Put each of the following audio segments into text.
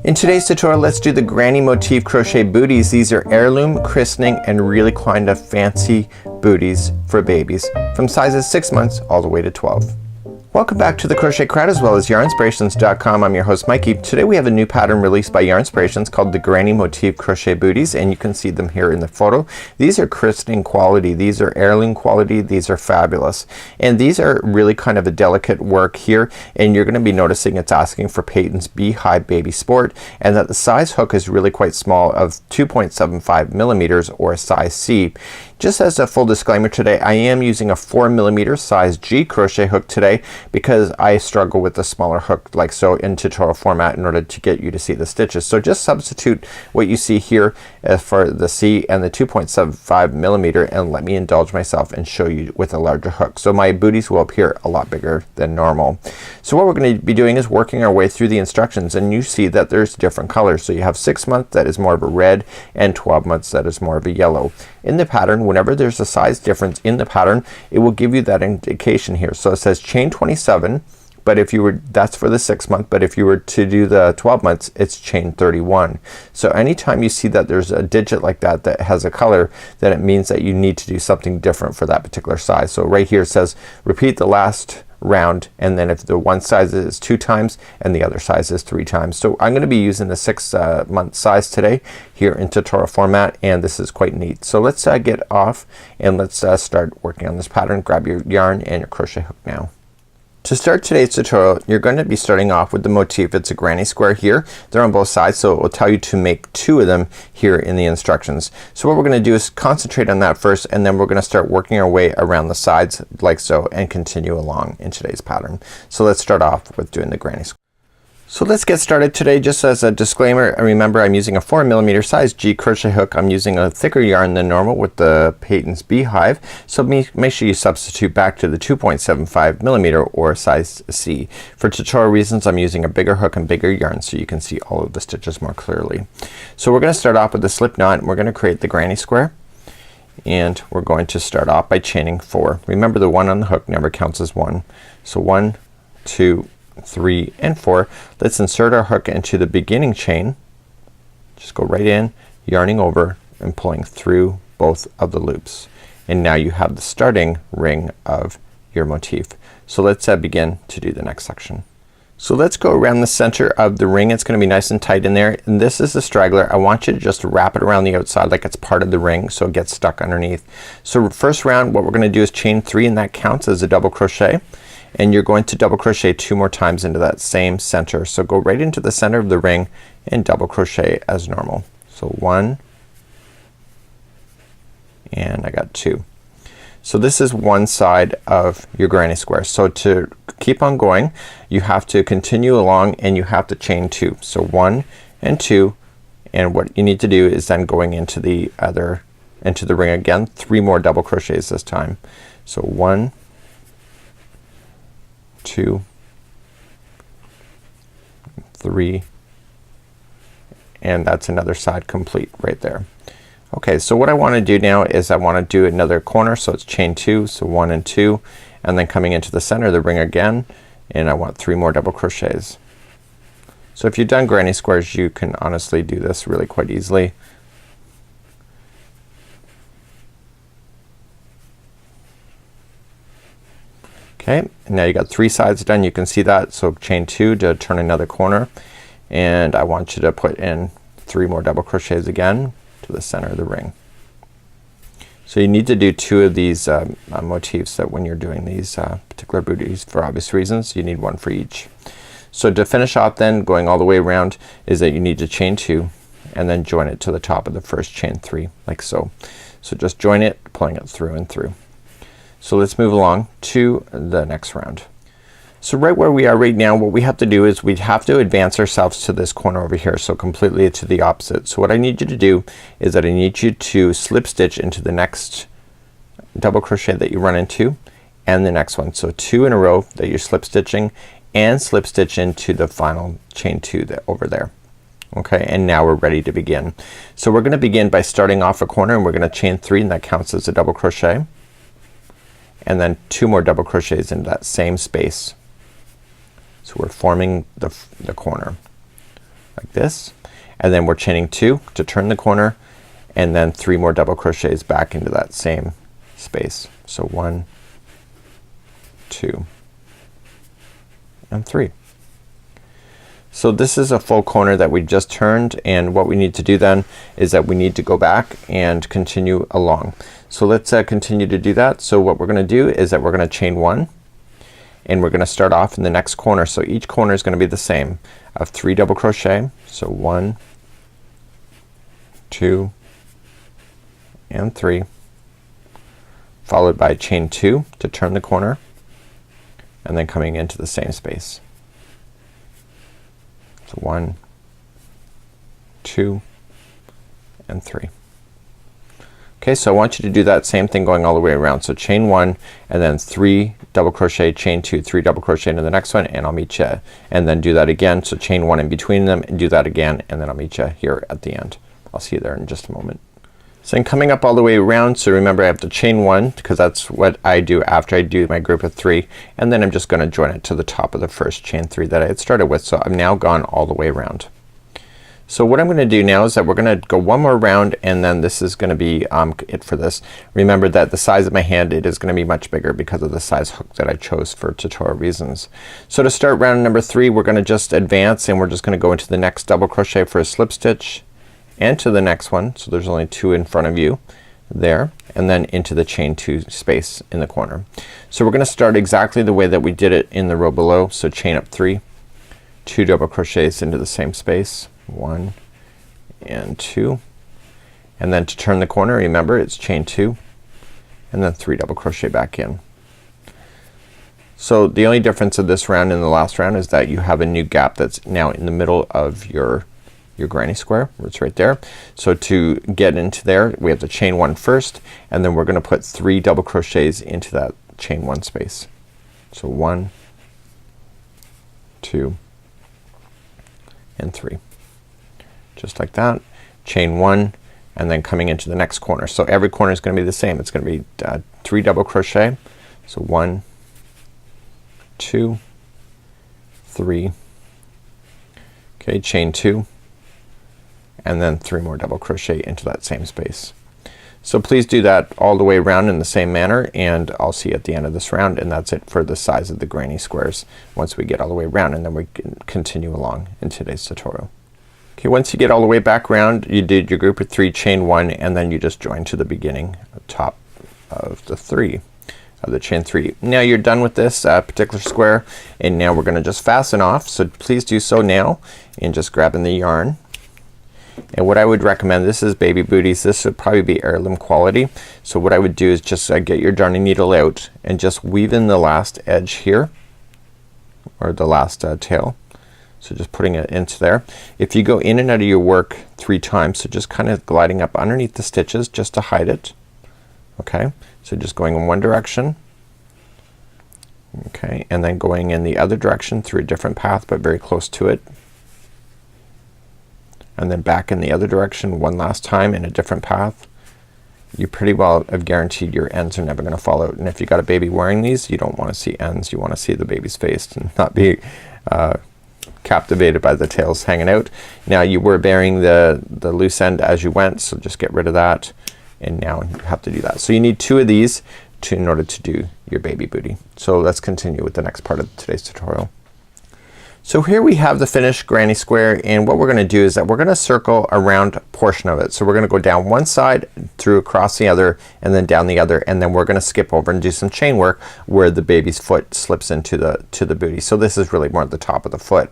In today's tutorial, let's do the Granny Motif Crochet Booties. These are heirloom, christening, and really kind of fancy booties for babies from sizes 6 months all the way to 12. Welcome back to the Crochet Crowd as well as yarnspirations.com. I'm your host Mikey. Today we have a new pattern released by Yarnspirations called the Granny Motif Crochet Booties, and you can see them here in the photo. These are christening quality, these are heirloom quality, these are fabulous. And these are really kind of a delicate work here, and you're going to be noticing it's asking for Patons Beehive Baby Sport, and that the size hook is really quite small of 2.75 millimeters or size C. Just as a full disclaimer today, I am using a 4mm size G crochet hook today because I struggle with the smaller hook like so in tutorial format in order to get you to see the stitches. So just substitute what you see here for the C and the 2.75mm and let me indulge myself and show you with a larger hook. So my booties will appear a lot bigger than normal. So what we're going to be doing is working our way through the instructions, and you see that there's different colors. So you have 6 months that is more of a red and 12 months that is more of a yellow. In the pattern, whenever there's a size difference in the pattern, it will give you that indication here. So it says chain 27, but if you were, that's for the 6 month, but if you were to do the 12 months, it's chain 31. So anytime you see that there's a digit like that that has a color, then it means that you need to do something different for that particular size. So right here it says repeat the last round, and then if the one size is 2 times and the other size is 3 times. So I'm gonna be using the 6 month size today here in tutorial format, and this is quite neat. So let's get off and let's start working on this pattern. Grab your yarn and your crochet hook now. To start today's tutorial, you're going to be starting off with the motif. It's a granny square here. They're on both sides, so it will tell you to make 2 of them here in the instructions. So what we're going to do is concentrate on that first, and then we're going to start working our way around the sides like so and continue along in today's pattern. So let's start off with doing the granny square. So let's get started today. Just as a disclaimer, remember I'm using a 4mm size G crochet hook. I'm using a thicker yarn than normal with the Patons Beehive, so make sure you substitute back to the 2.75mm or size C. For tutorial reasons I'm using a bigger hook and bigger yarn so you can see all of the stitches more clearly. So we're going to start off with the slip knot, and we're going to create the granny square, and we're going to start off by chaining 4. Remember the 1 on the hook never counts as 1. So 1, 2, 3, and 4. Let's insert our hook into the beginning chain. Just go right in, yarning over and pulling through both of the loops, and now you have the starting ring of your motif. So let's begin to do the next section. So let's go around the center of the ring. It's gonna be nice and tight in there, and this is the straggler. I want you to just wrap it around the outside like it's part of the ring so it gets stuck underneath. So first round what we're gonna do is chain 3, and that counts as a double crochet, and you're going to double crochet 2 more times into that same center. So go right into the center of the ring and double crochet as normal. So 1 and I got 2. So this is one side of your granny square. So to keep on going you have to continue along and you have to chain 2. So 1 and 2, and what you need to do is then going into the ring again, 3 more double crochets this time. So 1, 2, 3, and that's another side complete right there. Okay, so what I want to do now is I want to do another corner, so it's chain 2, so 1 and 2, and then coming into the center of the ring again, and I want 3 more double crochets. So if you've done granny squares you can honestly do this really quite easily. Okay, and now you got 3 sides done. You can see that. So chain 2 to turn another corner, and I want you to put in 3 more double crochets again to the center of the ring. So you need to do 2 of these motifs that when you're doing these particular booties for obvious reasons. You need 1 for each. So to finish off then going all the way around is that you need to chain 2 and then join it to the top of the first chain 3 like so. So just join it, pulling it through and through. So let's move along to the next round. So right where we are right now, what we have to do is we have to advance ourselves to this corner over here, so completely to the opposite. So what I need you to do is that I need you to slip stitch into the next double crochet that you run into and the next one. So 2 in a row that you're slip stitching, and slip stitch into the final chain 2 that over there. Okay, and now we're ready to begin. So we're gonna begin by starting off a corner, and we're gonna chain 3, and that counts as a double crochet, and then 2 more double crochets into that same space. So we're forming the corner. like this, and then we're chaining 2 to turn the corner, and then 3 more double crochets back into that same space. So 1, 2, and 3. So this is a full corner that we just turned, and what we need to do then is that we need to go back and continue along. So let's continue to do that. So what we're gonna do is that we're gonna chain 1, and we're gonna start off in the next corner. So each corner is gonna be the same of 3 double crochet. So 1, 2, and 3, followed by chain 2 to turn the corner, and then coming into the same space. So 1, 2, and 3. Okay, so I want you to do that same thing going all the way around. So chain 1 and then 3 double crochet, chain 2, 3 double crochet into the next one, and I'll meet you, and then do that again. So chain 1 in between them and do that again, and then I'll meet you here at the end. I'll see you there in just a moment. So I'm coming up all the way around, so remember I have to chain 1 because that's what I do after I do my group of 3, and then I'm just gonna join it to the top of the first chain 3 that I had started with. So I've now gone all the way around. So what I'm gonna do now is that we're gonna go one more round, and then this is gonna be it for this. Remember that the size of my hand, it is gonna be much bigger because of the size hook that I chose for tutorial reasons. So to start round number 3, we're gonna just advance, and we're just gonna go into the next double crochet for a slip stitch, and to the next one. So there's only 2 in front of you there, and then into the chain 2 space in the corner. So we're gonna start exactly the way that we did it in the row below. So chain up 3, 2 double crochets into the same space, 1 and 2, and then to turn the corner, remember it's chain 2 and then 3 double crochet back in. So the only difference of this round and the last round is that you have a new gap that's now in the middle of your granny square. It's right there. So to get into there, we have to chain 1 first, and then we're gonna put 3 double crochets into that chain 1 space. So 1, 2, and 3. Just like that. Chain 1, and then coming into the next corner. So every corner is gonna be the same. It's gonna be 3 double crochet. So 1, 2, 3. Okay, chain 2, and then 3 more double crochet into that same space. So please do that all the way around in the same manner, and I'll see you at the end of this round, and that's it for the size of the granny squares once we get all the way around, and then we can continue along in today's tutorial. Okay, once you get all the way back around, you did your group of 3, chain 1, and then you just join to the beginning, top of the 3 of the chain 3. Now you're done with this particular square, and now we're gonna just fasten off. So please do so now, and just grabbing the yarn. And what I would recommend, this is Baby Booties, this would probably be heirloom quality. So what I would do is just get your darning needle out and just weave in the last edge here, or the last tail. So just putting it into there. If you go in and out of your work 3 times, so just kind of gliding up underneath the stitches just to hide it. Okay, so just going in one direction, okay, and then going in the other direction through a different path but very close to it, and then back in the other direction one last time in a different path. You pretty well have guaranteed your ends are never gonna fall out, and if you got a baby wearing these, you don't want to see ends. You want to see the baby's face and not be captivated by the tails hanging out. Now you were bearing the loose end as you went, so just get rid of that, and now you have to do that. So you need 2 of these in order to do your baby booty. So let's continue with the next part of today's tutorial. So here we have the finished granny square, and what we're gonna do is that we're gonna circle around a portion of it. So we're gonna go down one side, through across the other, and then down the other, and then we're gonna skip over and do some chain work where the baby's foot slips into the booty. So this is really more at the top of the foot.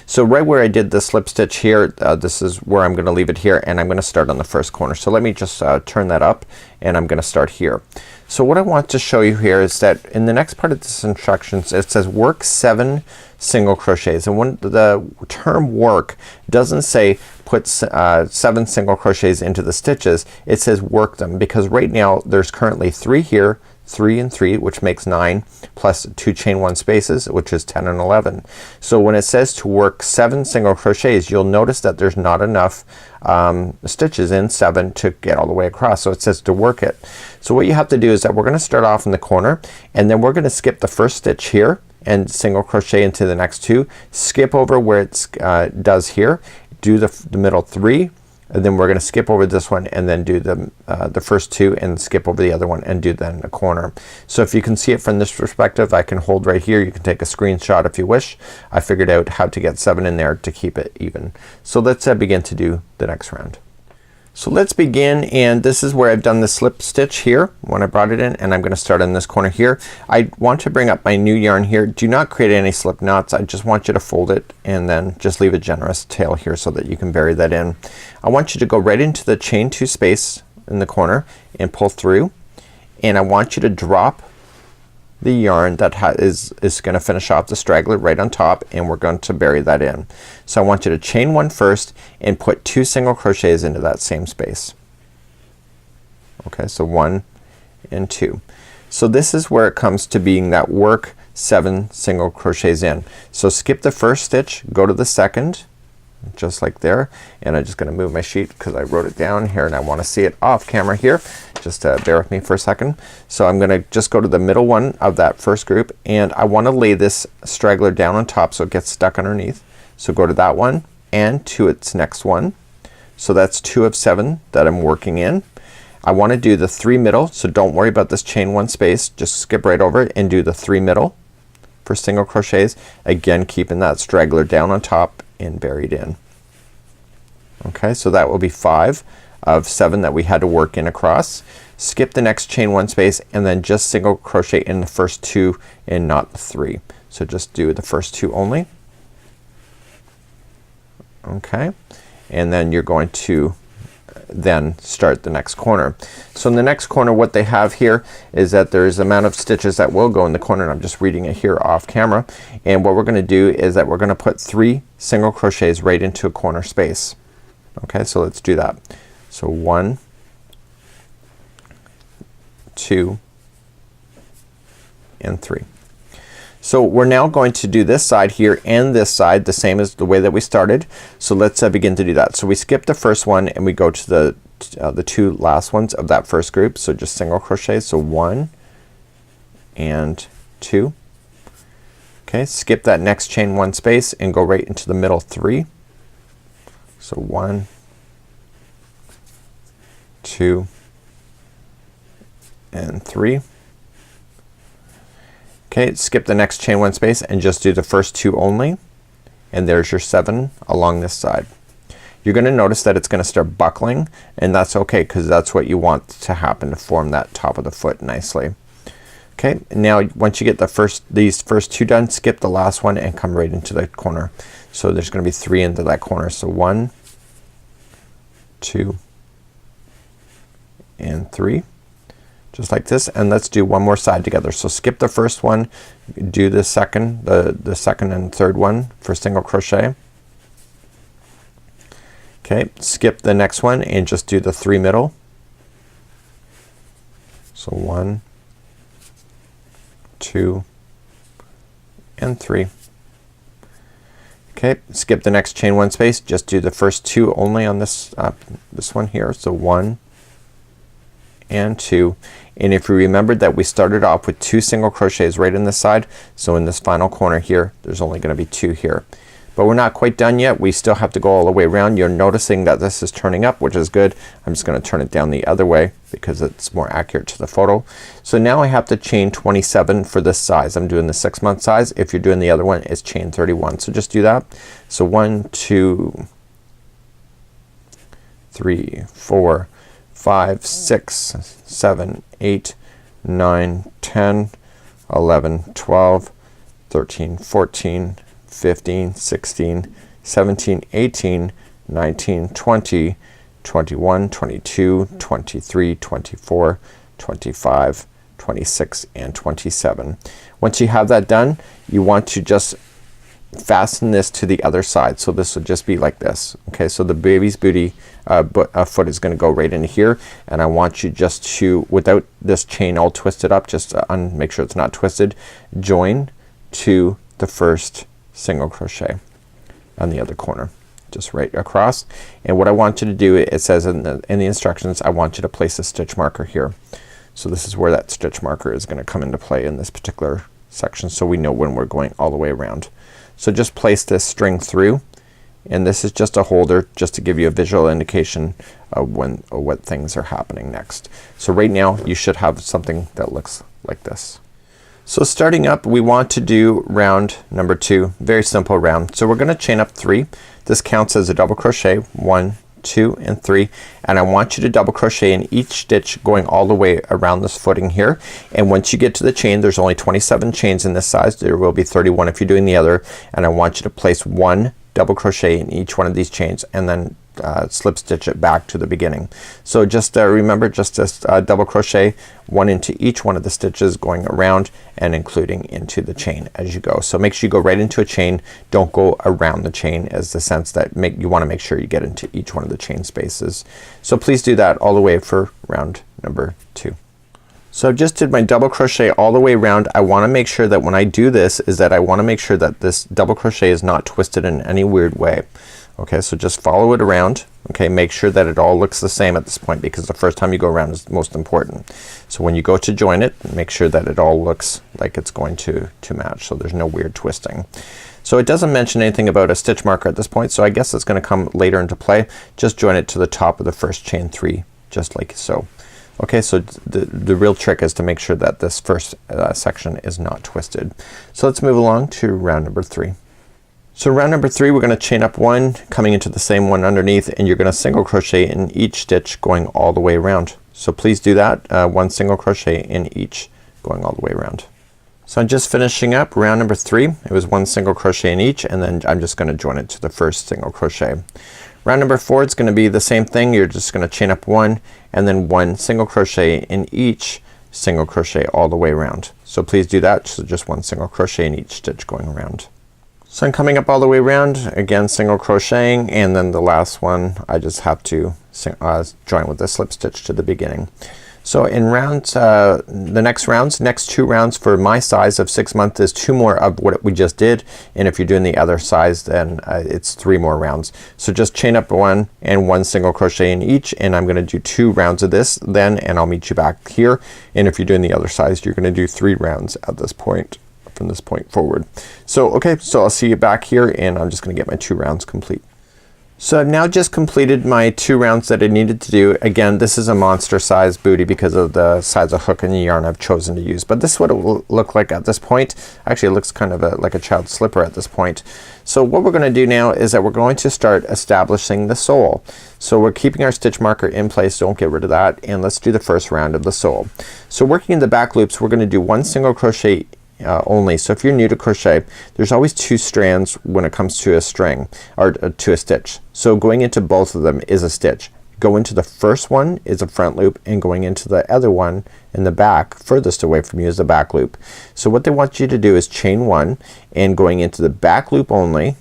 So right where I did the slip stitch here, this is where I'm gonna leave it here, and I'm gonna start on the first corner. So let me just turn that up, and I'm gonna start here. So what I want to show you here is that in the next part of this instructions, it says work 7 single crochets, and when the term work doesn't say put 7 single crochets into the stitches, it says work them, because right now there's currently 3 here, 3 and 3, which makes 9, plus 2 chain 1 spaces, which is 10 and 11. So when it says to work 7 single crochets, you'll notice that there's not enough stitches in 7 to get all the way across, so it says to work it. So what you have to do is that we're gonna start off in the corner, and then we're gonna skip the first stitch here and single crochet into the next 2, skip over where it's does here, do the middle 3, and then we're gonna skip over this one and then do the first 2 and skip over the other one and do then a corner. So if you can see it from this perspective, I can hold right here. You can take a screenshot if you wish. I figured out how to get 7 in there to keep it even. So let's begin to do the next round. So let's begin, and this is where I've done the slip stitch here when I brought it in, and I'm gonna start in this corner here. I want to bring up my new yarn here. Do not create any slip knots. I just want you to fold it and then just leave a generous tail here so that you can bury that in. I want you to go right into the chain 2 space in the corner and pull through, and I want you to drop the yarn that is gonna finish off the straggler right on top, and we're going to bury that in. So I want you to chain 1 first and put 2 single crochets into that same space. Okay, so 1 and 2. So this is where it comes to being that work 7 single crochets in. So skip the first stitch, go to the second, just like there, and I'm just gonna move my sheet because I wrote it down here and I want to see it off camera here. Just bear with me for a second. So I'm gonna just go to the middle one of that first group, and I want to lay this straggler down on top so it gets stuck underneath. So go to that one and to its next one. So that's 2 of 7 that I'm working in. I want to do the 3 middle, so don't worry about this chain 1 space, just skip right over it and do the 3 middle for single crochets, again keeping that straggler down on top and buried in. Okay, so that will be 5 of 7 that we had to work in across. Skip the next chain 1 space and then just single crochet in the first 2 and not the 3. So just do the first 2 only. Okay, and then you're going to then start the next corner. So in the next corner, what they have here is that there's the amount of stitches that will go in the corner, and I'm just reading it here off camera. And what we're gonna do is that we're gonna put 3 single crochets right into a corner space. Okay, so let's do that. So 1, 2 and 3. So we're now going to do this side here and this side the same as the way that we started. So let's begin to do that. So we skip the first one and we go to the 2 last ones of that first group. So just single crochet. So 1 and 2. Okay, skip that next chain 1 space and go right into the middle 3. So 1, 2 and 3. Okay, skip the next chain 1 space and just do the first 2 only, and there's your 7 along this side. You're gonna notice that it's gonna start buckling, and that's okay because that's what you want to happen to form that top of the foot nicely. Okay, now once you get these first 2 done, skip the last one and come right into the corner. So there's gonna be 3 into that corner. So 1, 2 and 3. Just like this, and let's do one more side together. So skip the first one, do the second, the second and third one for single crochet. Okay, skip the next one and just do the 3 middle. So 1, 2 and 3. Okay, skip the next chain 1 space, just do the first 2 only on this this one here. So 1 and 2, and if you remembered that we started off with 2 single crochets right in this side, so in this final corner here there's only gonna be 2 here. But we're not quite done yet. We still have to go all the way around. You're noticing that this is turning up, which is good. I'm just gonna turn it down the other way because it's more accurate to the photo. So now I have to chain 27 for this size. I'm doing the 6-month size. If you're doing the other one, it's chain 31. So just do that. So 1, 2, 3, 4, 5, 6, 7, 8, 9, 10, 11, 12, 13, 14, 15, 16, 17, 18, 19, 20, 21, 22, 23, 24, 25, 26 and 27. Once you have that done, you want to just fasten this to the other side. So this would just be like this. Okay, so the baby's booty foot is going to go right in here, and I want you just to, without this chain all twisted up, just make sure it's not twisted, join to the first single crochet on the other corner, just right across. And what I want you to do, it says in the instructions, I want you to place a stitch marker here. So this is where that stitch marker is going to come into play in this particular section, so we know when we're going all the way around. So just place this string through and this is just a holder just to give you a visual indication of what things are happening next. So right now you should have something that looks like this. So starting up, we want to do round number 2, very simple round. So we're gonna chain up 3. This counts as a double crochet, 1, 2, and 3, and I want you to double crochet in each stitch going all the way around this footing here. And once you get to the chain, there's only 27 chains in this size. There will be 31 if you're doing the other, and I want you to place 1 double crochet in each one of these chains and then slip stitch it back to the beginning. So just remember, just double crochet 1 into each one of the stitches going around and including into the chain as you go. So make sure you go right into a chain, don't go around the chain, as the sense that you want to make sure you get into each one of the chain spaces. So please do that all the way for round number 2. So I just did my double crochet all the way around. I want to make sure that when I do this is that I want to make sure that this double crochet is not twisted in any weird way. Okay, so just follow it around. Okay, make sure that it all looks the same at this point, because the first time you go around is most important. So when you go to join it, make sure that it all looks like it's going to match, so there's no weird twisting. So it doesn't mention anything about a stitch marker at this point, so I guess it's gonna come later into play. Just join it to the top of the first chain 3, just like so. Okay, so the real trick is to make sure that this first section is not twisted. So let's move along to round number 3. So round number 3, we're gonna chain up 1 coming into the same one underneath, and you're gonna single crochet in each stitch going all the way around. So please do that, 1 single crochet in each going all the way around. So I'm just finishing up round number 3. It was 1 single crochet in each, and then I'm just gonna join it to the first single crochet. Round number 4, it's gonna be the same thing. You're just gonna chain up 1 and then 1 single crochet in each single crochet all the way around. So please do that, so just 1 single crochet in each stitch going around. So I'm coming up all the way around, again single crocheting, and then the last one I just have to join with a slip stitch to the beginning. So in rounds, the next 2 rounds for my size of 6 months is 2 more of what we just did, and if you're doing the other size then it's 3 more rounds. So just chain up 1 and 1 single crochet in each, and I'm gonna do 2 rounds of this then, and I'll meet you back here. And if you're doing the other size, you're gonna do 3 rounds at this point, from this point forward. So okay, so I'll see you back here, and I'm just gonna get my 2 rounds complete. So I've now just completed my 2 rounds that I needed to do. Again, this is a monster size bootie because of the size of hook and yarn I've chosen to use, but this is what it will look like at this point. Actually, it looks kind of like a child's slipper at this point. So what we're gonna do now is that we're going to start establishing the sole. So we're keeping our stitch marker in place, don't get rid of that, and let's do the first round of the sole. So working in the back loops, we're gonna do 1 single crochet only. So if you're new to crochet, there's always 2 strands when it comes to a string, or to a stitch. So going into both of them is a stitch. Go into the first one is a front loop, and going into the other one in the back furthest away from you is the back loop. So what they want you to do is chain 1, and going into the back loop only,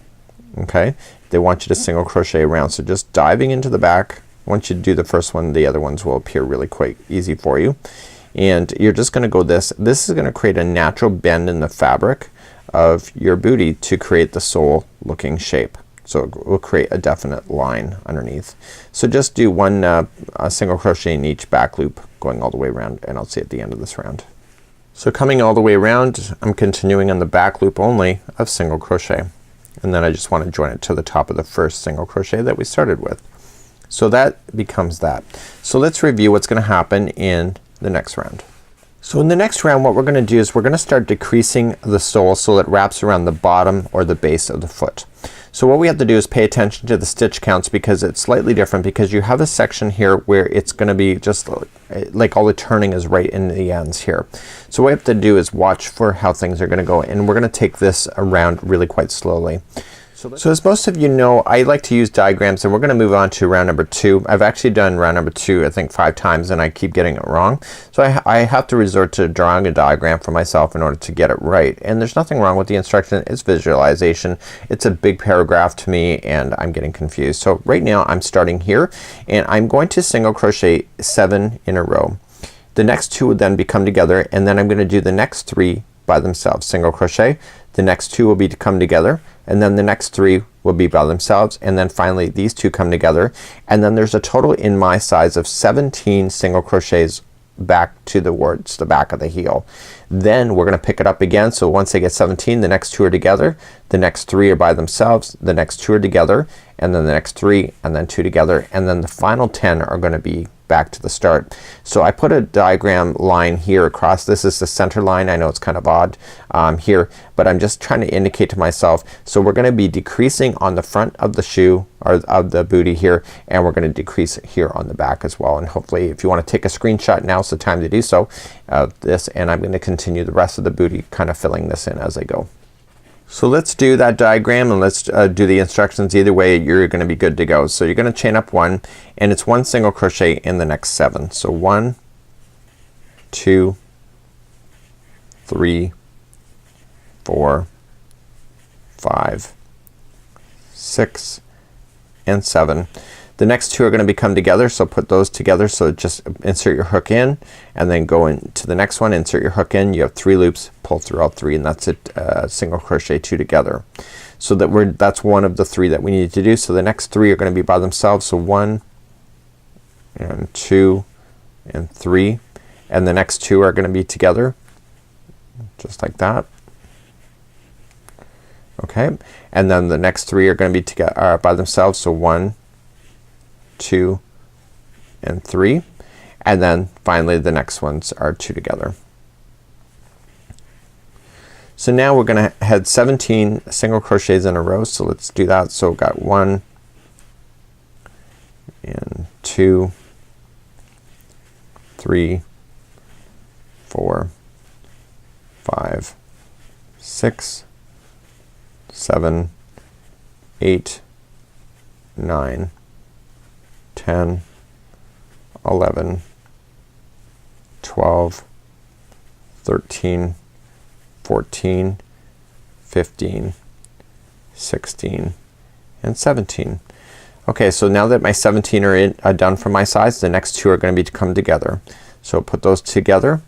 okay, they want you to single crochet around. So just diving into the back. Once you do the first one, the other ones will appear really quite easy for you. And you're just gonna go this is gonna create a natural bend in the fabric of your bootie to create the sole looking shape. So it will create a definite line underneath. So just do 1 single crochet in each back loop going all the way around, and I'll see at the end of this round. So coming all the way around, I'm continuing on the back loop only of single crochet, and then I just want to join it to the top of the first single crochet that we started with. So that becomes that. So let's review what's gonna happen in the next round. So in the next round, what we're gonna do is we're gonna start decreasing the sole so that it wraps around the bottom or the base of the foot. So what we have to do is pay attention to the stitch counts, because it's slightly different, because you have a section here where it's gonna be just like all the turning is right in the ends here. So what we have to do is watch for how things are gonna go, and we're gonna take this around really quite slowly. So as most of you know, I like to use diagrams, and we're gonna move on to round number 2. I've actually done round number 2 I think 5 times, and I keep getting it wrong. So I have to resort to drawing a diagram for myself in order to get it right. And there's nothing wrong with the instruction. It's visualization. It's a big paragraph to me, and I'm getting confused. So right now I'm starting here, and I'm going to single crochet 7 in a row. The next 2 would then become together, and then I'm gonna do the next 3 by themselves. Single crochet. The next 2 will be to come together, and then the next 3 will be by themselves, and then finally these 2 come together, and then there's a total in my size of 17 single crochets back to towards the back of the heel. Then we're gonna pick it up again. So once they get 17, the next 2 are together, the next 3 are by themselves, the next 2 are together, and then the next 3, and then 2 together, and then the final 10 are gonna be back to the start. So I put a diagram line here across. This is the center line. I know it's kind of odd here, but I'm just trying to indicate to myself. So we're gonna be decreasing on the front of the shoe or of the booty here, and we're gonna decrease here on the back as well. And hopefully if you want to take a screenshot, now's the time to do so of this, and I'm gonna continue the rest of the booty kind of filling this in as I go. So let's do that diagram and let's do the instructions. Either way you're gonna be good to go. So you're gonna chain up 1 and it's 1 single crochet in the next 7. So 1, 2, 3, 4, 5, 6, and 7. The next 2 are gonna become together, so put those together. So just insert your hook in and then go into the next one, insert your hook in. You have 3 loops, pull through all 3, and that's it. Single crochet 2 together. So that's one of the 3 that we need to do. So the next 3 are gonna be by themselves. So 1 and 2 and 3, and the next 2 are gonna be together just like that. Okay, and then the next 3 are gonna be together by themselves. So 1, 2, and 3, and then finally the next ones are 2 together. So now we're gonna head 17 single crochets in a row. So let's do that. So got 1 and 2, 3, 4, 5, 6, 7, 8, 9, 10, 11, 12, 13, 14, 15, 16, and 17. Okay, so now that my 17 are done for my size, the next 2 are gonna be to come together. So put those together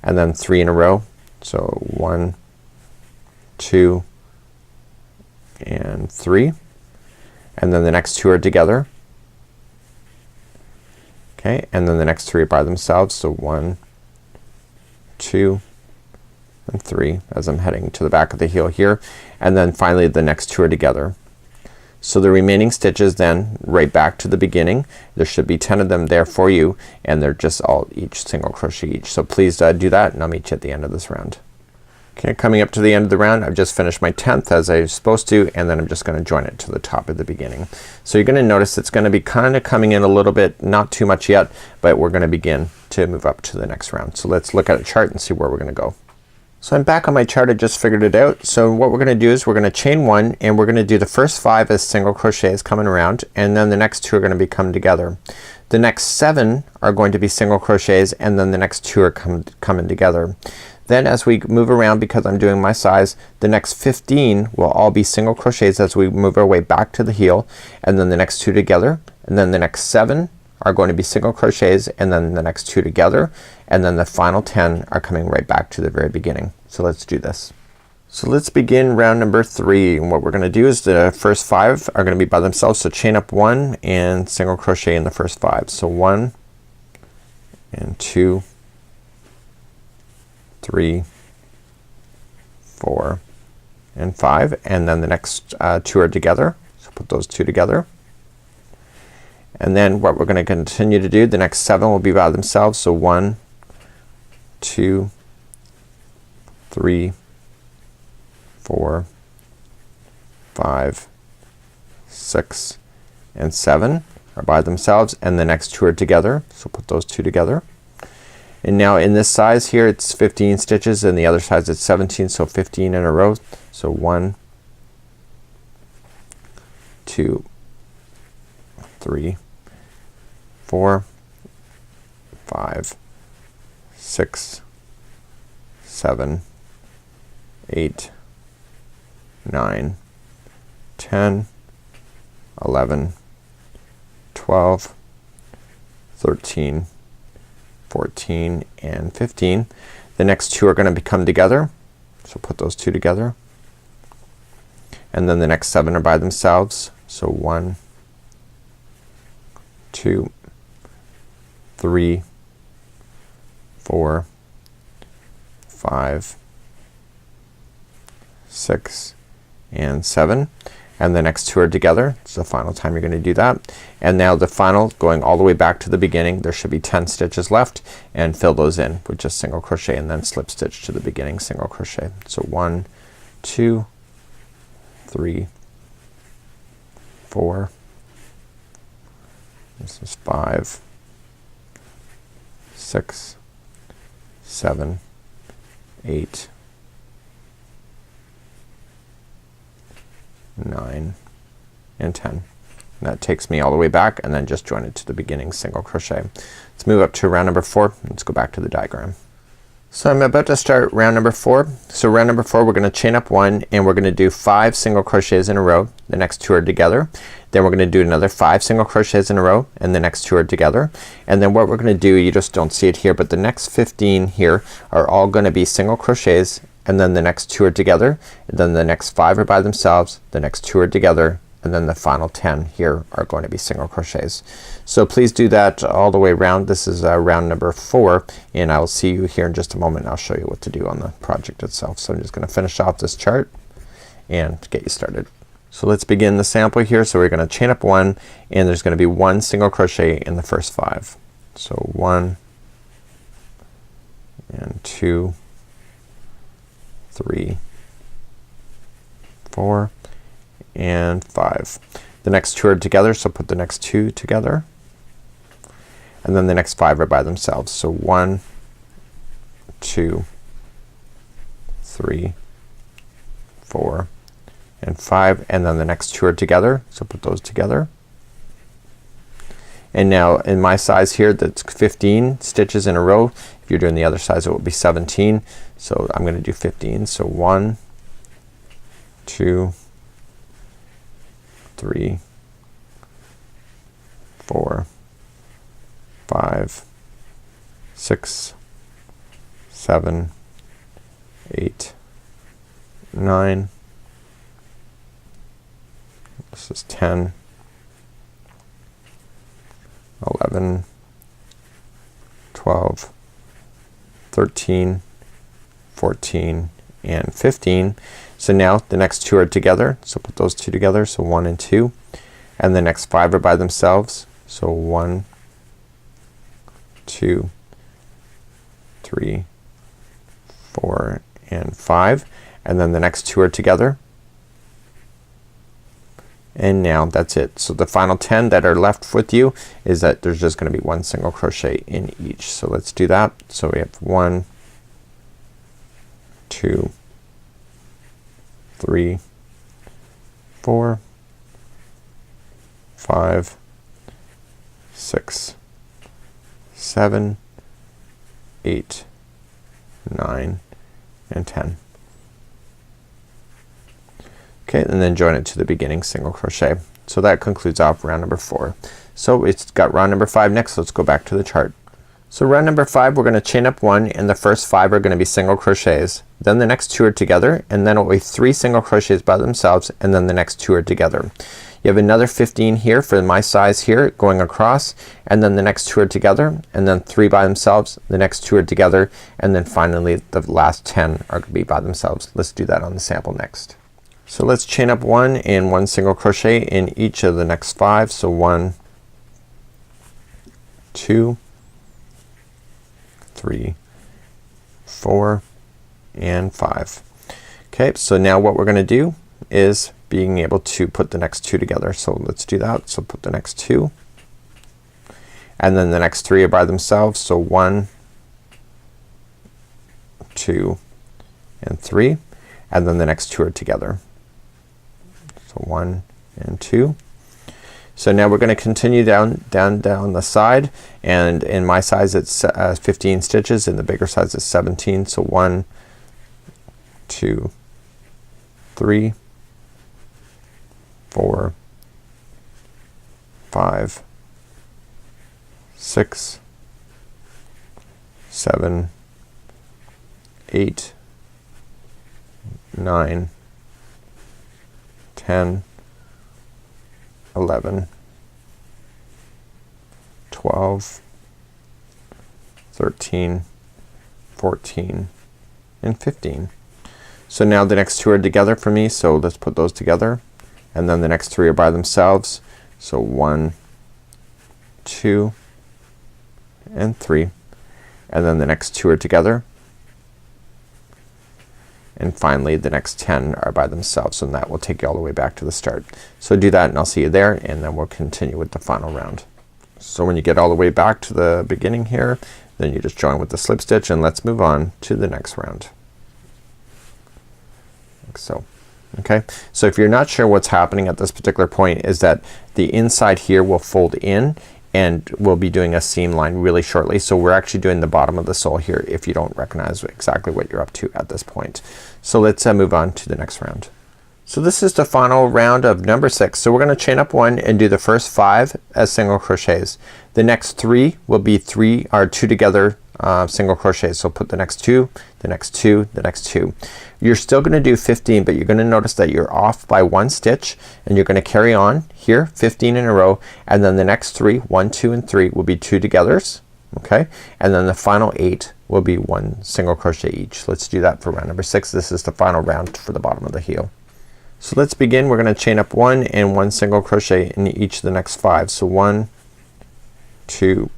and then 3 in a row. So 1, 2, and 3, and then the next 2 are together. Okay, and then the next 3 are by themselves. So 1, 2, and 3 as I'm heading to the back of the heel here, and then finally the next 2 are together. So the remaining stitches then right back to the beginning. There should be 10 of them there for you, and they're just all each single crochet each. So please do that, and I'll meet you at the end of this round. Okay, coming up to the end of the round, I've just finished my 10th as I was supposed to, and then I'm just gonna join it to the top of the beginning. So you're gonna notice it's gonna be kind of coming in a little bit, not too much yet, but we're gonna begin to move up to the next round. So let's look at a chart and see where we're gonna go. So I'm back on my chart. I just figured it out. So what we're gonna do is we're gonna chain 1, and we're gonna do the first 5 as single crochets coming around, and then the next 2 are gonna be come together. The next 7 are going to be single crochets, and then the next 2 are coming together. Then as we move around, because I'm doing my size, the next 15 will all be single crochets as we move our way back to the heel, and then the next 2 together, and then the next 7 are going to be single crochets, and then the next 2 together, and then the final 10 are coming right back to the very beginning. So let's do this. So let's begin round number 3, and what we're gonna do is the first 5 are gonna be by themselves. So chain up 1 and single crochet in the first 5. So 1 and 2, 3, 4, and 5, and then the next 2 are together. So put those 2 together, and then what we're gonna continue to do, the next 7 will be by themselves. So 1, 2, 3, 4, 5, 6, and 7 are by themselves, and the next 2 are together. So put those 2 together. And now in this size here it's 15 stitches, and the other size it's 17, so 15 in a row. So 1, 2, 3, 4, 5, 6, 7, 8, 9, 10, 11, 12, 13, 14, and 15. The next 2 are gonna become together. So put those 2 together. And then the next 7 are by themselves. So 1, 2, 3, 4, 5, 6, and 7, and the next 2 are together. It's the final time you're going to do that. And now the final, going all the way back to the beginning, there should be 10 stitches left, and fill those in with just single crochet and then slip stitch to the beginning single crochet. So 1, 2, 3, 4, this is 5, 6, 7, 8, 9, and 10. And that takes me all the way back, and then just join it to the beginning single crochet. Let's move up to round number 4. Let's go back to the diagram. So I'm about to start round number 4. So round number 4, we're gonna chain up 1, and we're gonna do 5 single crochets in a row. The next 2 are together. Then we're gonna do another 5 single crochets in a row, and the next 2 are together. And then what we're gonna do, you just don't see it here, but the next 15 here are all gonna be single crochets, and then the next 2 are together, and then the next 5 are by themselves, the next 2 are together, and then the final 10 here are going to be single crochets. So please do that all the way around. This is round number 4, and I'll see you here in just a moment. I'll show you what to do on the project itself. So I'm just gonna finish off this chart and get you started. So let's begin the sample here. So we're gonna chain up 1, and there's gonna be 1 single crochet in the first 5. So 1 and 2, 3, 4, and 5. The next 2 are together, so put the next 2 together, and then the next 5 are by themselves. So 1, 2, 3, 4, and 5, and then the next 2 are together, so put those together. And now in my size here, that's 15 stitches in a row. If you're doing the other size, it will be 17. So I'm gonna do 15. So 1, 2, 3, 4, 5, 6, 7, 8, 9, this is 10, 11, 12, 13, 14, and 15. So now the next 2 are together, so put those 2 together, so 1 and 2, and the next 5 are by themselves, so 1, 2, 3, 4, and 5, and then the next 2 are together, and now that's it. So the final 10 that are left with you is that there's just gonna be 1 single crochet in each. So let's do that. So we have 1, 2, 3, 4, 5, 6, 7, 8, 9, and 10. Okay, and then join it to the beginning single crochet. So that concludes off round number 4. So it's got round number 5 next. Let's go back to the chart. So round number 5, we're gonna chain up 1, and the first 5 are gonna be single crochets. Then the next 2 are together, and then it'll be 3 single crochets by themselves, and then the next 2 are together. You have another 15 here for my size here going across, and then the next 2 are together, and then 3 by themselves, the next 2 are together, and then finally the last 10 are gonna be by themselves. Let's do that on the sample next. So let's chain up 1 and 1 single crochet in each of the next 5. So 1, 2, 3, 4, and 5. Okay, so now what we're gonna do is being able to put the next 2 together. So let's do that. So put the next 2, and then the next 3 are by themselves. So 1, 2, and 3, and then the next 2 are together. So 1 and 2. So now we're gonna continue down the side, and in my size it's 15 stitches, in the bigger size it's 17. So 1, 2, 3, 4, 5, 6, 7, 8, 9, 10, 11, 12, 13, 14 and 15. So now the next two are together for me, so let's put those together, and then the next three are by themselves. So 1, 2 and 3, and then the next two are together, and finally the next 10 are by themselves, and that will take you all the way back to the start. So do that and I'll see you there, and then we'll continue with the final round. So when you get all the way back to the beginning here, then you just join with the slip stitch, and let's move on to the next round. Like so. Okay, so if you're not sure what's happening at this particular point, is that the inside here will fold in, and we'll be doing a seam line really shortly. So we're actually doing the bottom of the sole here if you don't recognize exactly what you're up to at this point. So let's move on to the next round. So this is the final round of number 6. So we're gonna chain up 1 and do the first 5 as single crochets. The next 3 will be 2 together single crochets. So put the next 2, the next 2, the next 2. You're still gonna do 15, but you're gonna notice that you're off by 1 stitch, and you're gonna carry on here 15 in a row, and then the next 3, 1, 2 and 3 will be 2 togethers. Okay, and then the final 8 will be 1 single crochet each. Let's do that for round number 6. This is the final round for the bottom of the heel. So let's begin. We're gonna chain up 1 and 1 single crochet in each of the next 5. So 1, 2,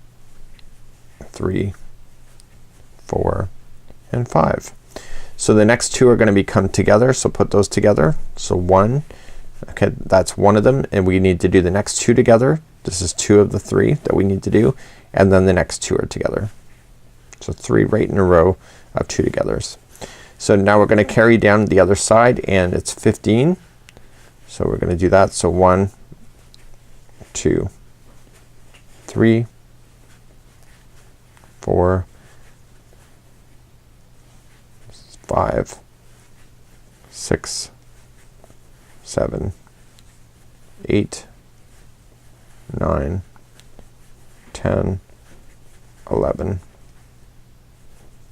3, 4 and 5. So the next 2 are gonna become together, so put those together. So 1, okay, that's one of them, and we need to do the next 2 together. This is 2 of the 3 that we need to do, and then the next 2 are together. So 3 right in a row of 2 togethers. So now we're gonna carry down the other side, and it's 15. So we're gonna do that. So 1, 2, 3, 4, 5, 6, 7, 8, 9, 10, 11,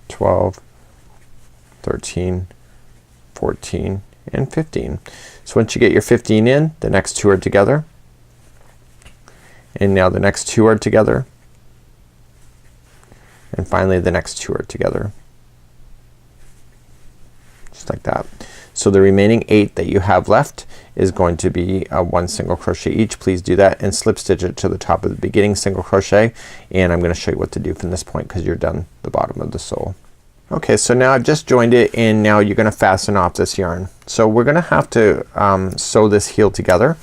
12, 13, 14 and 15. So once you get your 15 in, the next 2 are together, and now the next 2 are together, and finally the next 2 are together. Just like that. So the remaining 8 that you have left is going to be 1 single crochet each. Please do that and slip stitch it to the top of the beginning single crochet, and I'm gonna show you what to do from this point because you're done the bottom of the sole. Okay, so now I've just joined it, and now you're gonna fasten off this yarn. So we're gonna have to sew this heel together,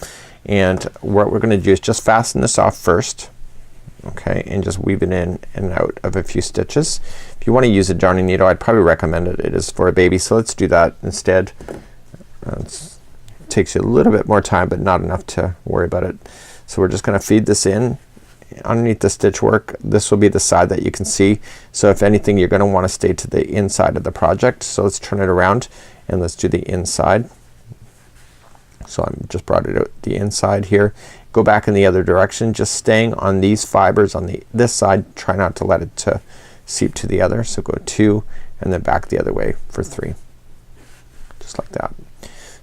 and what we're gonna do is just fasten this off first. Okay, and just weave it in and out of a few stitches. If you want to use a darning needle, I'd probably recommend it. It is for a baby, so let's do that instead. It takes you a little bit more time, but not enough to worry about it. So we're just gonna feed this in underneath the stitch work. This will be the side that you can see, so if anything you're gonna want to stay to the inside of the project. So let's turn it around and let's do the inside. So I just brought it out the inside here. Go back in the other direction, just staying on these fibers on this side. Try not to let it seep to the other. So go 2 and then back the other way for 3, just like that.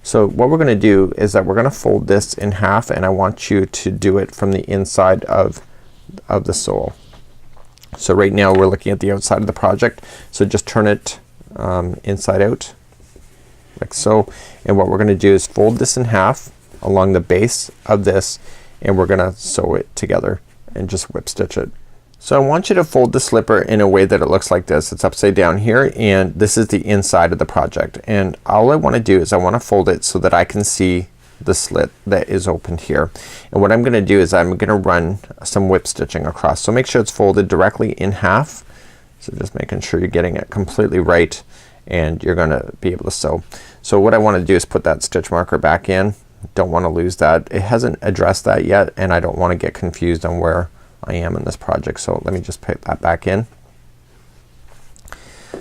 So what we're gonna do is that we're gonna fold this in half, and I want you to do it from the inside of the sole. So right now we're looking at the outside of the project, so just turn it inside out like so, and what we're gonna do is fold this in half along the base of this, and we're gonna sew it together and just whip stitch it. So I want you to fold the slipper in a way that it looks like this. It's upside down here, and this is the inside of the project, and all I want to do is I want to fold it so that I can see the slit that is opened here. And what I'm gonna do is I'm gonna run some whip stitching across. So make sure it's folded directly in half. So just making sure you're getting it completely right, and you're gonna be able to sew. So what I want to do is put that stitch marker back in. Don't want to lose that. It hasn't addressed that yet, and I don't want to get confused on where I am in this project. So let me just put that back in.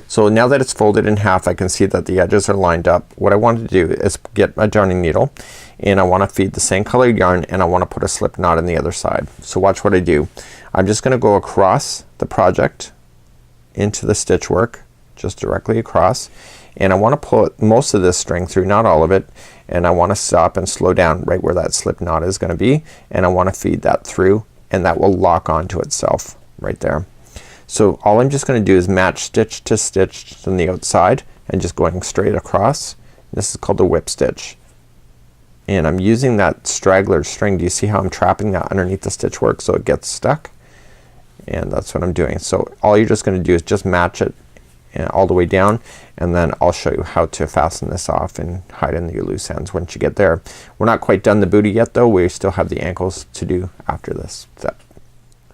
So now that it's folded in half, I can see that the edges are lined up. What I want to do is get my darning needle, and I want to feed the same color yarn, and I want to put a slip knot on the other side. So watch what I do. I'm just gonna go across the project into the stitch work, just directly across, and I want to put most of this string through, not all of it, and I want to stop and slow down right where that slip knot is gonna be, and I want to feed that through, and that will lock onto itself right there. So all I'm just gonna do is match stitch to stitch on the outside and just going straight across. This is called a whip stitch. And I'm using that straggler string. Do you see how I'm trapping that underneath the stitch work so it gets stuck? And that's what I'm doing. So all you're just gonna do is just match it all the way down, and then I'll show you how to fasten this off and hide in your loose ends once you get there. We're not quite done the booty yet though. We still have the ankles to do after this step.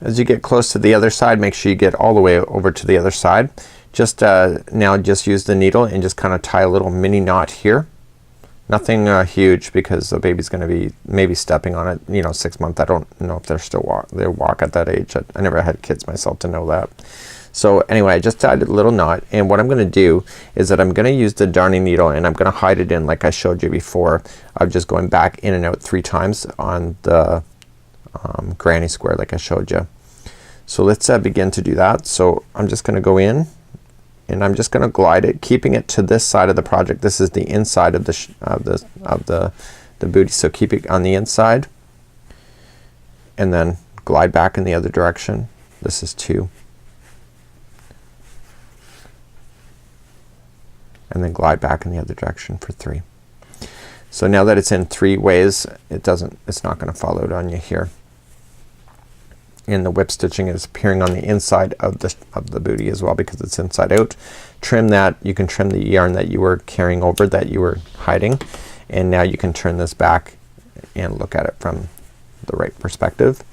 As you get close to the other side, make sure you get all the way over to the other side. Just now just use the needle and just kind of tie a little mini knot here. Nothing huge because the baby's gonna be maybe stepping on it, you know, 6 months. I don't know if they're still they walk at that age. I never had kids myself to know that. So anyway, I just tied a little knot, and what I'm gonna do is that I'm gonna use the darning needle and I'm gonna hide it in like I showed you before of just going back in and out 3 times on the granny square like I showed you. So let's begin to do that. So I'm just gonna go in and I'm just gonna glide it, keeping it to this side of the project. This is the inside of the booty, so keep it on the inside and then glide back in the other direction. This is 2. And then glide back in the other direction for 3. So now that it's in 3 ways, it's not gonna follow it on you here. And the whip stitching is appearing on the inside of the booty as well because it's inside out. Trim that. You can trim the yarn that you were carrying over, that you were hiding, and now you can turn this back and look at it from the right perspective,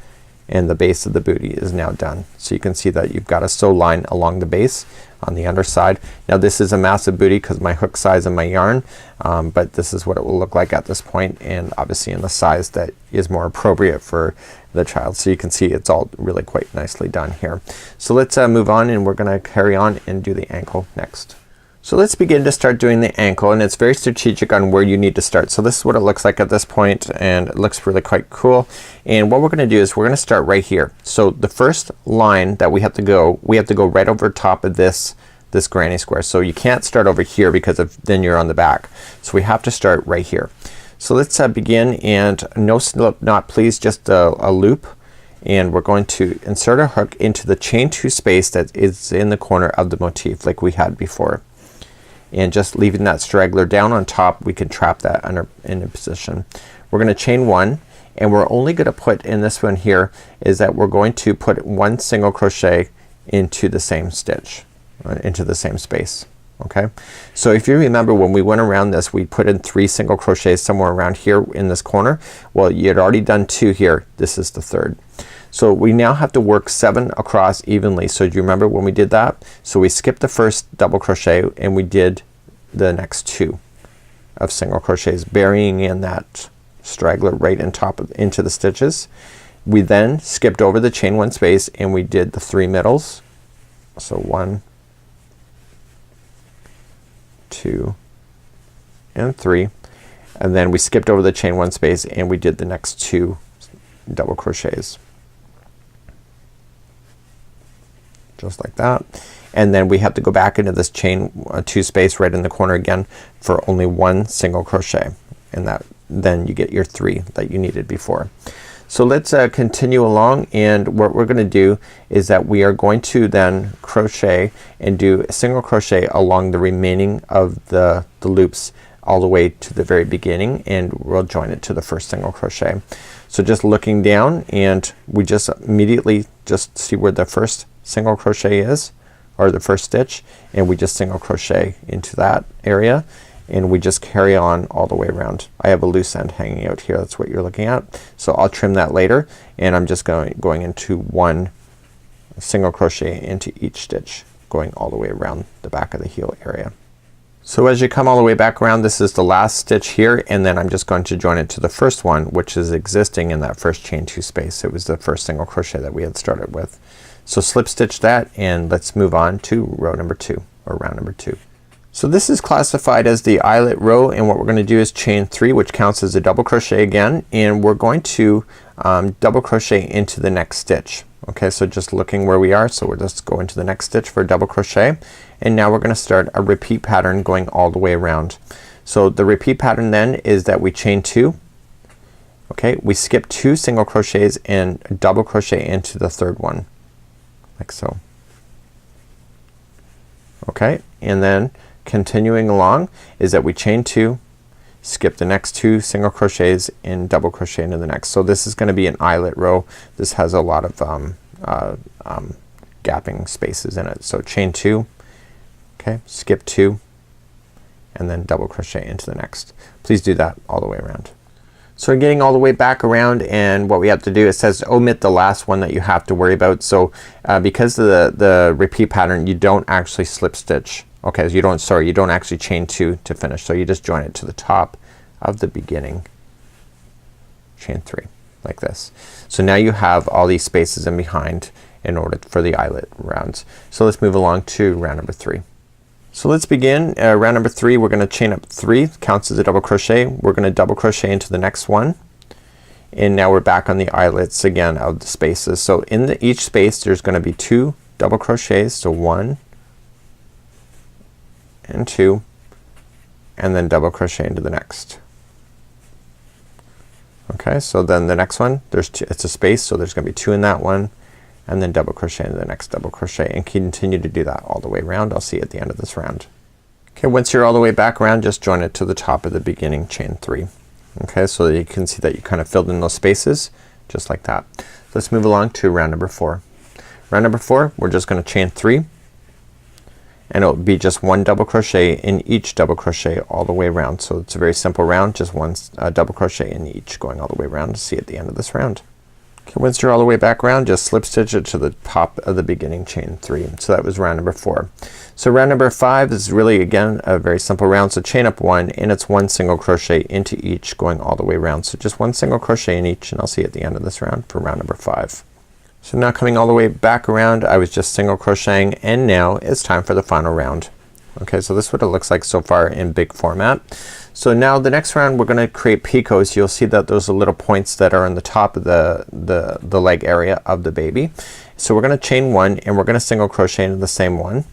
and the base of the booty is now done. So you can see that you've got a sew line along the base on the underside. Now this is a massive booty because my hook size and my yarn, but this is what it will look like at this point, and obviously in the size that is more appropriate for the child. So you can see it's all really quite nicely done here. So let's move on, and we're gonna carry on and do the ankle next. So let's begin to start doing the ankle, and it's very strategic on where you need to start. So this is what it looks like at this point, and it looks really quite cool. And what we're gonna do is we're gonna start right here. So the first line that we have to go right over top of this granny square. So you can't start over here because then you're on the back. So we have to start right here. So let's begin, and no slip knot please, just a loop, and we're going to insert our hook into the chain 2 space that is in the corner of the motif like we had before. And just leaving that straggler down on top, we can trap that in a position. We're gonna chain 1, and we're only gonna put in this one here is that we're going to put 1 single crochet into the same stitch, into the same space. Okay, so if you remember when we went around this, we put in 3 single crochets somewhere around here in this corner. Well, you had already done 2 here. This is the 3rd. So we now have to work 7 across evenly. So do you remember when we did that? So we skipped the first double crochet and we did the next 2 of single crochets, burying in that straggler right in top of into the stitches. We then skipped over the chain 1 space and we did the 3 middles. So 1, 2, and 3, and then we skipped over the chain 1 space and we did the next 2 double crochets. Just like that. And then we have to go back into this chain 2 space right in the corner again for only 1 single crochet, and then you get your 3 that you needed before. So let's continue along, and what we're gonna do is that we are going to then crochet and do a single crochet along the remaining of the loops all the way to the very beginning, and we'll join it to the first single crochet. So just looking down, and we just immediately just see where the first single crochet is, or the first stitch, and we just single crochet into that area, and we just carry on all the way around. I have a loose end hanging out here. That's what you're looking at. So I'll trim that later, and I'm just going into 1 single crochet into each stitch, going all the way around the back of the heel area. So as you come all the way back around, this is the last stitch here, and then I'm just going to join it to the first one, which is existing in that first chain 2 space. It was the first single crochet that we had started with. So slip stitch that, and let's move on to row number 2, or round number 2. So this is classified as the eyelet row, and what we're gonna do is chain 3, which counts as a double crochet again, and we're going to double crochet into the next stitch. Okay, so just looking where we are, so we'll just go into the next stitch for a double crochet, and now we're gonna start a repeat pattern going all the way around. So the repeat pattern then is that we chain 2, okay, we skip 2 single crochets and double crochet into the 3rd one, like so. Okay, and then continuing along is that we chain 2, skip the next 2 single crochets and double crochet into the next. So this is going to be an eyelet row. This has a lot of gapping spaces in it. So chain 2, okay, skip 2, and then double crochet into the next. Please do that all the way around. So we're getting all the way back around, and what we have to do, it says omit the last one that you have to worry about. So because of the repeat pattern, you don't actually slip stitch. Okay, so you don't actually chain 2 to finish. So you just join it to the top of the beginning, chain 3 like this. So now you have all these spaces in behind in order for the eyelet rounds. So let's move along to round number 3. So let's begin round number 3. We're gonna chain up 3, counts as a double crochet. We're gonna double crochet into the next one, and now we're back on the eyelets again of the spaces. So in each space there's gonna be 2 double crochets. So 1 and 2, and then double crochet into the next. Okay, so then the next one, it's a space, so there's gonna be 2 in that one, and then double crochet into the next double crochet, and continue to do that all the way around. I'll see you at the end of this round. Okay, once you're all the way back around, just join it to the top of the beginning chain 3. Okay, so you can see that you kind of filled in those spaces just like that. Let's move along to round number 4. Round number 4, we're just gonna chain 3, and it'll be just 1 double crochet in each double crochet all the way around. So it's a very simple round, just 1 double crochet in each going all the way around. To see at the end of this round. Okay, once you're all the way back around, just slip stitch it to the top of the beginning chain 3. So that was round number 4. So round number 5 is really again a very simple round. So chain up 1, and it's 1 single crochet into each going all the way around. So just 1 single crochet in each, and I'll see you at the end of this round for round number 5. So now coming all the way back around, I was just single crocheting, and now it's time for the final round. Okay, so this is what it looks like so far in big format. So now the next round we're gonna create picots. You'll see that those are little points that are on the top of the leg area of the baby. So we're gonna chain 1, and we're gonna single crochet into the same one.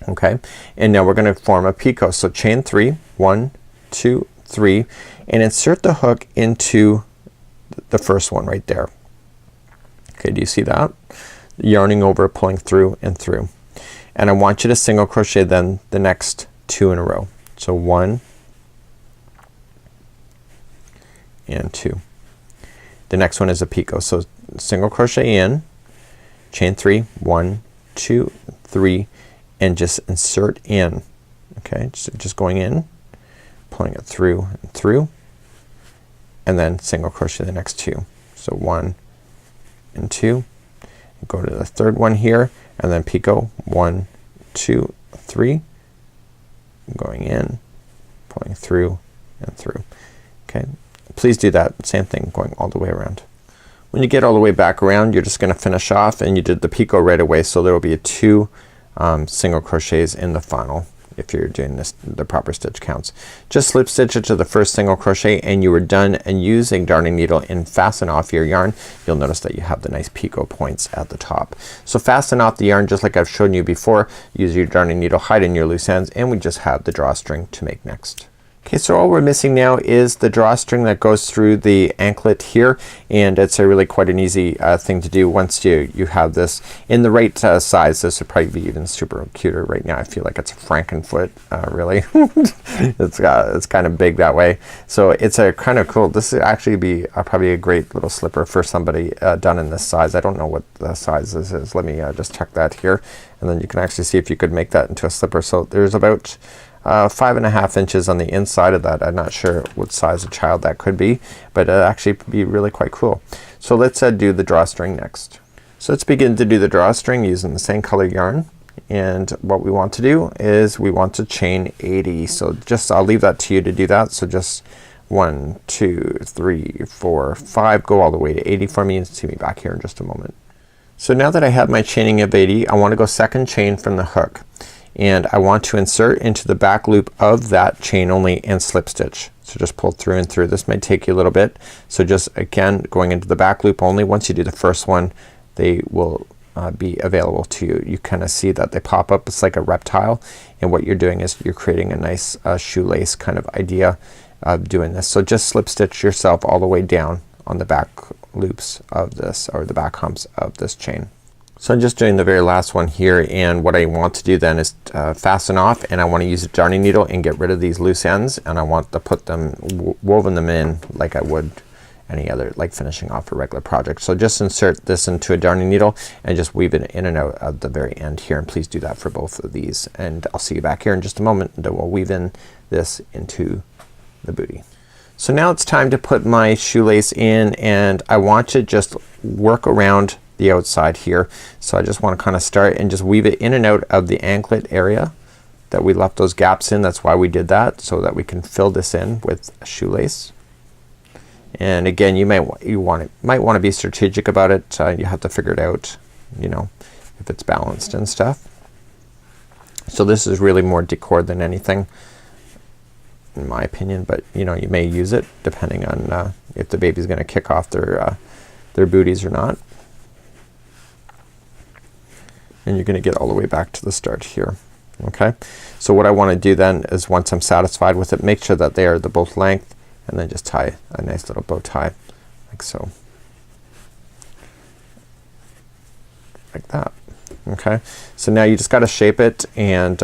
Okay, and now we're gonna form a picot. So chain 3, 1, 2, 3, and insert the hook into the first one right there. Okay, do you see that? Yarning over, pulling through and through. And I want you to single crochet then the next 2 in a row. So 1 and 2. The next one is a picot. So single crochet in, chain 3, 1, 2, 3, and just insert in. Okay, so just going in, pulling it through and through, and then single crochet the next 2. So 1 and 2, go to the third one here, and then picot 1, 2, 3, going in, pulling through and through. Okay, please do that same thing going all the way around. When you get all the way back around, you're just gonna finish off, and you did the picot right away, so there will be 2 single crochets in the final if you're doing this the proper stitch counts. Just slip stitch it to the first single crochet, and you are done. And use a darning needle and fasten off your yarn. You'll notice that you have the nice picot points at the top. So fasten off the yarn just like I've shown you before. Use your darning needle, hide in your loose ends, and we just have the drawstring to make next. Okay, so all we're missing now is the drawstring that goes through the anklet here, and it's a really quite an easy thing to do once you have this in the right size. This would probably be even super cuter right now. I feel like it's a Frankenfoot really. It's kind of big that way, so it's a kind of cool. This would actually be probably a great little slipper for somebody done in this size. I don't know what the size this is. Let me just check that here, and then you can actually see if you could make that into a slipper. So there's about 5.5 inches on the inside of that. I'm not sure what size a child that could be, but it'll actually be really quite cool. So let's do the drawstring next. So let's begin to do the drawstring using the same color yarn, and what we want to do is we want to chain 80. So just I'll leave that to you to do that. So just 1, 2, 3, 4, 5, go all the way to 80 for me, and see me back here in just a moment. So now that I have my chaining of 80, I want to go second chain from the hook, and I want to insert into the back loop of that chain only and slip stitch. So just pull through and through. This might take you a little bit, so just again going into the back loop only. Once you do the first one, they will be available to you. You kind of see that they pop up. It's like a reptile, and what you're doing is you're creating a nice shoelace kind of idea of doing this. So just slip stitch yourself all the way down on the back loops of this, or the back humps of this chain. So I'm just doing the very last one here, and what I want to do then is fasten off, and I want to use a darning needle and get rid of these loose ends, and I want to put them woven them in like I would any other, like finishing off a regular project. So just insert this into a darning needle and just weave it in and out at the very end here, and please do that for both of these, and I'll see you back here in just a moment, and then we'll weave in this into the bootie. So now it's time to put my shoelace in, and I want to just work around the outside here. So I just want to kind of start and just weave it in and out of the anklet area that we left those gaps in. That's why we did that, so that we can fill this in with a shoelace. And again, you might want to be strategic about it. You have to figure it out, you know, if it's balanced and stuff. So this is really more decor than anything, in my opinion, but you know, you may use it depending on if the baby's gonna kick off their booties or not. And you're gonna get all the way back to the start here. Okay, so what I want to do then is, once I'm satisfied with it, make sure that they are the both length, and then just tie a nice little bow tie like so, like that. Okay, so now you just got to shape it, and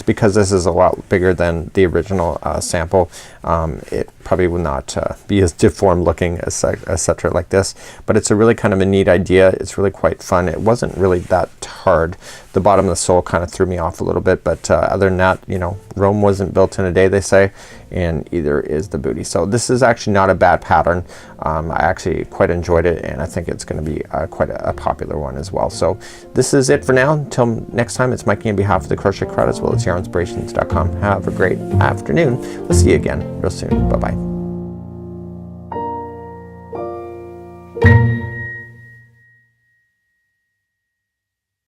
because this is a lot bigger than the original sample, it probably will not be as deformed looking, etc. like this, but it's a really kind of a neat idea. It's really quite fun. It wasn't really that hard. The bottom of the sole kind of threw me off a little bit, but other than that, you know, Rome wasn't built in a day, they say, and either is the bootie. So this is actually not a bad pattern. I actually quite enjoyed it, and I think it's going to be quite a popular one as well. So this is it for now. Until next time, it's Mikey on behalf of the Crochet Crowd as well as YarnSpirations.com. Have a great afternoon. We'll see you again real soon. Bye bye.